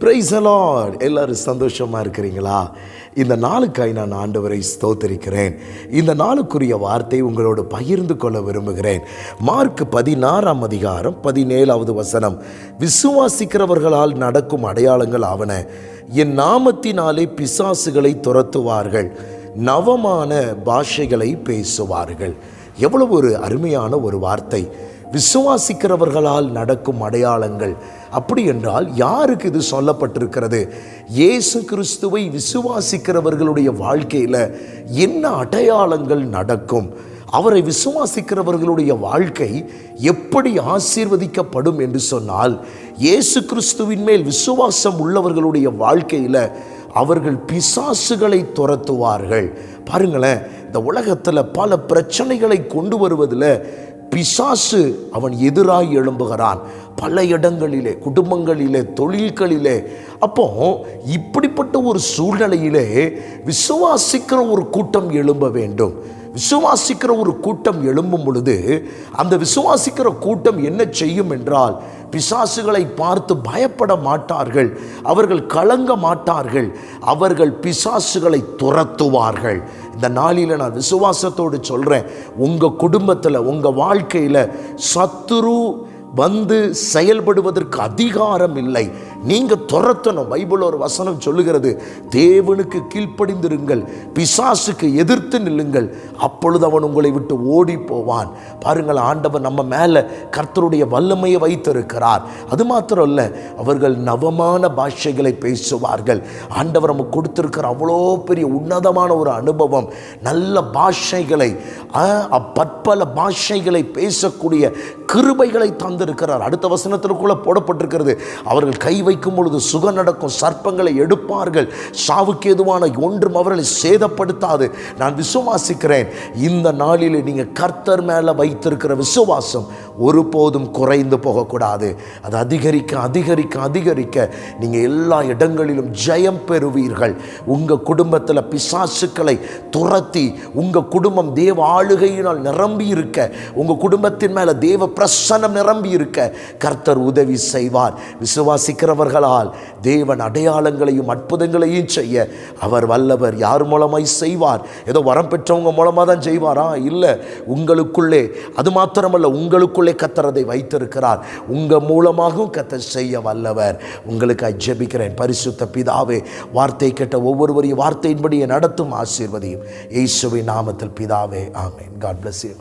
Praise the Lord. எல்லாரும் சந்தோஷமாக இருக்கிறீங்களா? இந்த நாளுக்காய் நான் ஆண்டவரை ஸ்தோத்திரிக்கிறேன். இந்த நாளுக்குரிய வார்த்தை உங்களோடு பகிர்ந்து கொள்ள விரும்புகிறேன். மார்க் 16ஆம் அதிகாரம் 17வது வசனம். விசுவாசிக்கிறவர்களால் நடக்கும் அடையாளங்கள் ஆவன, என் நாமத்தினாலே பிசாசுகளை துரத்துவார்கள், நவமான பாஷைகளை பேசுவார்கள். எவ்வளவு ஒரு அருமையான ஒரு வார்த்தை! விசுவாசிக்கிறவர்களால் நடக்கும் அடையாளங்கள். அப்படி என்றால் யாருக்கு இது சொல்லப்பட்டிருக்கிறது? இயேசு கிறிஸ்துவை விசுவாசிக்கிறவர்களுடைய வாழ்க்கையில் என்ன அடையாளங்கள் நடக்கும்? அவரை விசுவாசிக்கிறவர்களுடைய வாழ்க்கை எப்படி ஆசீர்வதிக்கப்படும் என்று சொன்னால், இயேசு கிறிஸ்துவின் மேல் விசுவாசம் உள்ளவர்களுடைய வாழ்க்கையில் அவர்கள் பிசாசுகளை துரத்துவார்கள். பாருங்களேன், இந்த உலகத்தில் பல பிரச்சனைகளை கொண்டு வருவதில் பிசாசு அவன் எதிராய் எழும்புகிறான். பல இடங்களிலே, குடும்பங்களிலே, தொழில்களிலே. அப்போ இப்படிப்பட்ட ஒரு சூழ்நிலையிலே விசுவாசிக்கிற ஒரு கூட்டம் எழும்ப வேண்டும். விசுவாசிக்கிற ஒரு கூட்டம் எழும்பும் பொழுது அந்த விசுவாசிக்கிற கூட்டம் என்ன செய்யும் என்றால், பிசாசுகளை பார்த்து பயப்பட மாட்டார்கள், அவர்கள் கலங்க மாட்டார்கள், அவர்கள் பிசாசுகளை துரத்துவார்கள். இந்த நாளில் நான் விசுவாசத்தோடு சொல்கிறேன், உங்கள் குடும்பத்தில், உங்கள் வாழ்க்கையில் சத்துரு வந்து செயல்படுவதற்கு அதிகாரம் இல்லை. நீங்கள் துரத்தணும். பைபிள் ஒரு வசனம் சொல்லுகிறது, தேவனுக்கு கீழ்ப்படிந்திருங்கள், பிசாசுக்கு எதிர்த்து நில்லுங்கள், அப்பொழுது அவன் உங்களை விட்டு ஓடி போவான். பாருங்கள், ஆண்டவர் நம்ம மேலே கர்த்தருடைய வல்லமையை வைத்திருக்கிறார். அது மாத்திரம் இல்லை, அவர்கள் நவமான பாஷைகளை பேசுவார்கள். ஆண்டவர் நமக்கு கொடுத்திருக்கிற அவ்வளோ பெரிய உன்னதமான ஒரு அனுபவம். நல்ல பாஷைகளை, பற்பல பாஷைகளை பேசக்கூடிய கிருபைகளை தந்திருக்கிறார். அடுத்த வசனத்திற்குள்ள போடப்பட்டிருக்கிறது, அவர்கள் கை வைக்கும் பொழுது சுகம் நடக்கும், சர்ப்பங்களை எடுப்பார்கள், சாவுக்கு ஏதுவான ஒன்றும் அவர்களை சேதப்படுத்தாது. நான் விசுவாசிக்கிறேன், இந்த நாளில் நீங்கள் கர்த்தர் மேலே வைத்திருக்கிற விசுவாசம் ஒருபோதும் குறைந்து போகக்கூடாது. அது அதிகரிக்க அதிகரிக்க அதிகரிக்க நீங்கள் எல்லா இடங்களிலும் ஜெயம் பெறுவீர்கள். உங்கள் குடும்பத்தில் பிசாசுக்களை துரத்தி உங்கள் குடும்பம் தேவ ஆளுகையினால் நிரம்பி இருக்க, உங்கள் குடும்பத்தின் மேலே தேவ பிரசன்னம் நிரம்பி இருக்க கர்த்தர் உதவி செய்வார். விசுவாசிக்கிறவர்களால் தேவன் அடையாளங்களையும் அற்புதங்களையும் செய்ய அவர் வல்லவர். யார் மூலமாய் செய்வார்? ஏதோ வரம் பெற்றவங்க மூலமாக தான் செய்வாரா? இல்லை, உங்களுக்குள்ளே. அது மாத்திரமல்ல, உங்களுக்குள்ளே கர்த்தர் அதை வைத்திருக்கிறார். உங்கள் மூலமாகவும் கர்த்தர் செய்ய வல்லவர். உங்களுக்கு ஜெபிக்கிறேன். பரிசுத்த பிதாவே, வார்த்தை கேட்ட ஒவ்வொருவரையும் வார்த்தையின்படியே நடத்தும், ஆசீர்வதியும். இயேசுவின் நாமத்தில் பிதாவே, ஆமென். God bless you.